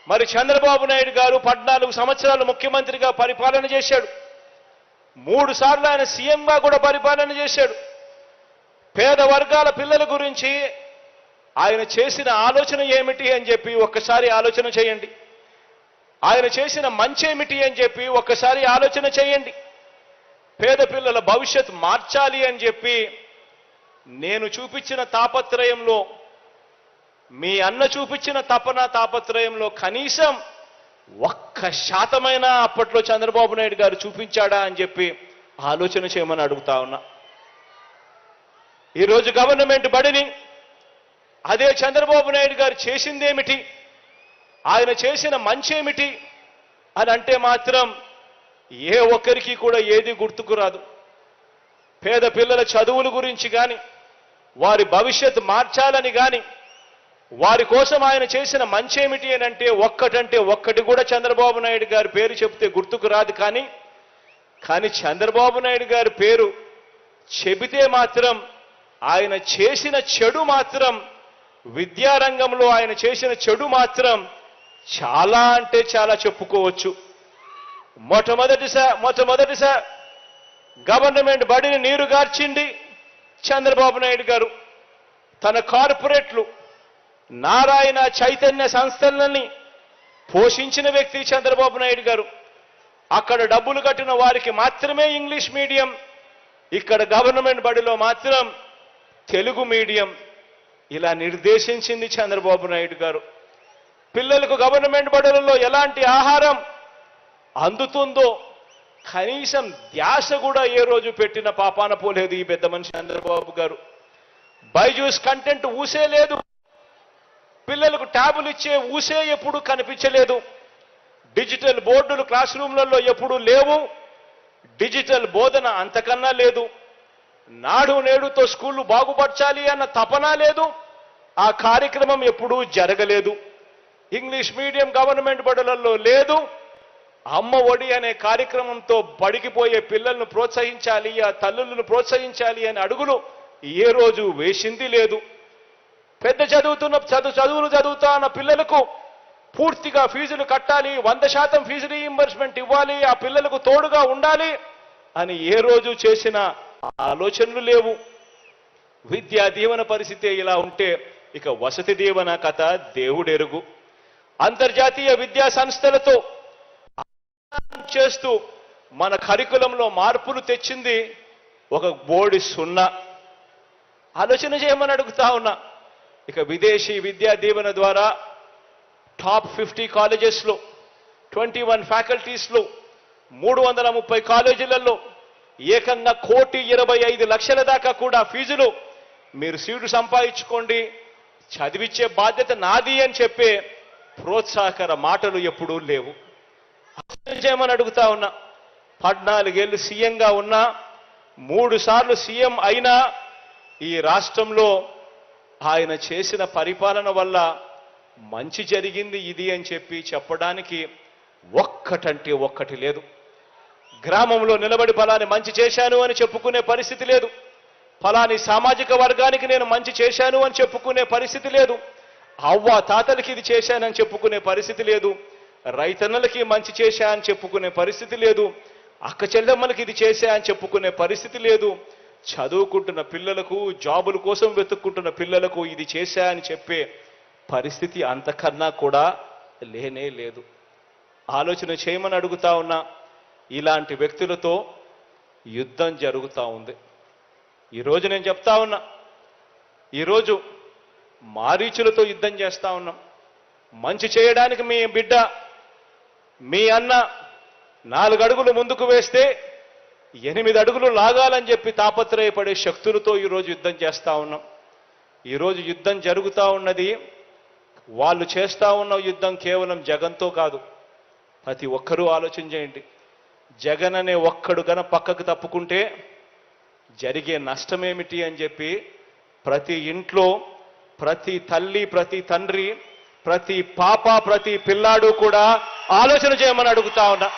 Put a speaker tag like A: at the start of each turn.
A: మరి చంద్రబాబు నాయుడు గారు 14 సంవత్సరాలు ముఖ్యమంత్రిగా పరిపాలన చేశాడు. 3 సార్లు ఆయన సీఎంగా కూడా పరిపాలన చేశాడు. పేద వర్గాల పిల్లల గురించి ఆయన చేసిన ఆలోచన ఏమిటి అని చెప్పి ఒక్కసారి ఆలోచన చేయండి. ఆయన చేసిన మంచేమిటి అని చెప్పి ఒక్కసారి ఆలోచన చేయండి. పేద పిల్లల భవిష్యత్ మార్చాలి అని చెప్పి నేను చూపించిన తాపత్రయంలో, మీ అన్న చూపించిన తపన తాపత్రయంలో కనీసం 1% అప్పట్లో చంద్రబాబు నాయుడు గారు చూపించాడా అని చెప్పి ఆలోచన చేయమని అడుగుతా ఉన్నా. ఈరోజు గవర్నమెంట్ బడిని అదే చంద్రబాబు నాయుడు గారు చేసిందేమిటి, ఆయన చేసిన మంచేమిటి అని అంటే మాత్రం ఏ ఒక్కరికి కూడా ఏది గుర్తుకు రాదు. పేద పిల్లల చదువుల గురించి కానీ, వారి భవిష్యత్తు మార్చాలని కానీ, వారి కోసం ఆయన చేసిన మంచేమిటి అని అంటే ఒక్కటి కూడా చంద్రబాబు నాయుడు గారి పేరు చెప్తే గుర్తుకు రాదు. కానీ చంద్రబాబు నాయుడు గారి పేరు చెబితే మాత్రం ఆయన చేసిన చెడు మాత్రం, విద్యారంగంలో ఆయన చేసిన చెడు మాత్రం చాలా అంటే చాలా చెప్పుకోవచ్చు. మొట్టమొదటిసారి గవర్నమెంట్ బడిని నీరుగార్చింది చంద్రబాబు నాయుడు గారు. తన కార్పొరేట్లు, నారాయణ, చైతన్య సంస్థలని పోషించిన వ్యక్తి చంద్రబాబు నాయుడు గారు. అక్కడ డబ్బులు కట్టిన వారికి మాత్రమే ఇంగ్లీష్ మీడియం, ఇక్కడ గవర్నమెంట్ బడిలో మాత్రం తెలుగు మీడియం. ఇలా నిర్దేశించింది చంద్రబాబు నాయుడు గారు. పిల్లలకు గవర్నమెంట్ బడులలో ఎలాంటి ఆహారం అందుతుందో కనీసం ధ్యాస కూడా ఏ రోజు పెట్టిన పాపాన పోలేదు ఈ పెద్ద మనిషి చంద్రబాబు గారు. బైజూస్ కంటెంట్ ఊసే లేదు, పిల్లలకు ట్యాబులు ఇచ్చే ఊసే ఎప్పుడు కనిపించలేదు. డిజిటల్ బోర్డులు క్లాస్ రూమ్లలో ఎప్పుడు లేవు, డిజిటల్ బోధన అంతకన్నా లేదు. నాడు నేడుతో స్కూళ్లు బాగుపరచాలి అన్న తపన లేదు, ఆ కార్యక్రమం ఎప్పుడూ జరగలేదు. ఇంగ్లీష్ మీడియం గవర్నమెంట్ బడులలో లేదు. అమ్మ ఒడి అనే కార్యక్రమంతో బడికిపోయే పిల్లలను ప్రోత్సహించాలి, ఆ తల్లులను ప్రోత్సహించాలి అనే అడుగులు ఏ రోజు వేసింది లేదు. పెద్ద చదువులు చదువుతున్న పిల్లలకు పూర్తిగా ఫీజులు కట్టాలి, 100% ఫీజు రీయింబర్స్మెంట్ ఇవ్వాలి, ఆ పిల్లలకు తోడుగా ఉండాలి అని ఏ రోజు చేసిన ఆలోచనలు లేవు. విద్యా దీవెన పరిస్థితి ఇలా ఉంటే ఇక వసతి దీవెన కథ దేవుడెరుగు. అంతర్జాతీయ విద్యా సంస్థలతో చేస్తూ మన కరికులంలో మార్పులు తెచ్చింది ఒక బోర్డు 0. ఆలోచన చేయమని అడుగుతా ఉన్నా. ఇక విదేశీ విద్యా దీవెన ద్వారా టాప్ 50 కాలేజెస్లో, 21 ఫ్యాకల్టీస్లో, 330 కాలేజీలలో ఏకంగా 1,25,00,000 దాకా కూడా ఫీజులు మీరు సీటు సంపాదించుకోండి, చదివించే బాధ్యత నాది అని చెప్పే ప్రోత్సాహకర మాటలు ఎప్పుడూ లేవు. చేయమని అడుగుతా ఉన్నా. 14 ఏళ్ళు సీఎంగా ఉన్నా, 3 సార్లు సీఎం అయినా ఈ రాష్ట్రంలో ఆయన చేసిన పరిపాలన వల్ల మంచి జరిగింది ఇది అని చెప్పి చెప్పడానికి ఒక్కటి లేదు. గ్రామంలో నిలబడి ఫలాని మంచి చేశాను అని చెప్పుకునే పరిస్థితి లేదు. ఫలాని సామాజిక వర్గానికి నేను మంచి చేశాను అని చెప్పుకునే పరిస్థితి లేదు. అవ్వ తాతలకి ఇది చేశానని చెప్పుకునే పరిస్థితి లేదు. రైతన్నలకి మంచి చేశా అని చెప్పుకునే పరిస్థితి లేదు. అక్క చెల్లెమ్మలకి ఇది చేశా అని చెప్పుకునే పరిస్థితి లేదు. చదువుకుంటున్న పిల్లలకు, జాబుల కోసం వెతుక్కుంటున్న పిల్లలకు ఇది చేశా అని చెప్పే పరిస్థితి అంతకన్నా కూడా లేనే లేదు. ఆలోచన చేయమని అడుగుతా ఉన్నా. ఇలాంటి వ్యక్తులతో యుద్ధం జరుగుతూ ఉంది. ఈరోజు నేను చెప్తా ఉన్నా, ఈరోజు మారీచులతో యుద్ధం చేస్తా ఉన్నాం. మంచి చేయడానికి మీ బిడ్డ, మీ అన్న 4 అడుగులు ముందుకు వేస్తే 8 అడుగులు లాగాలని చెప్పి తాపత్రయపడే శక్తులతో ఈరోజు యుద్ధం చేస్తా ఉన్నాం. ఈరోజు యుద్ధం జరుగుతూ ఉన్నది, వాళ్ళు చేస్తా ఉన్న యుద్ధం కేవలం జగన్తో కాదు. ప్రతి ఒక్కరూ ఆలోచన చేయండి. జగన్ అనే ఒక్కడు కన పక్కకు తప్పుకుంటే జరిగే నష్టమేమిటి అని చెప్పి ప్రతి ఇంట్లో, ప్రతి తల్లి, ప్రతి తండ్రి, ప్రతి పాప, ప్రతి పిల్లాడు కూడా ఆలోచన చేయమని అడుగుతా ఉన్నా.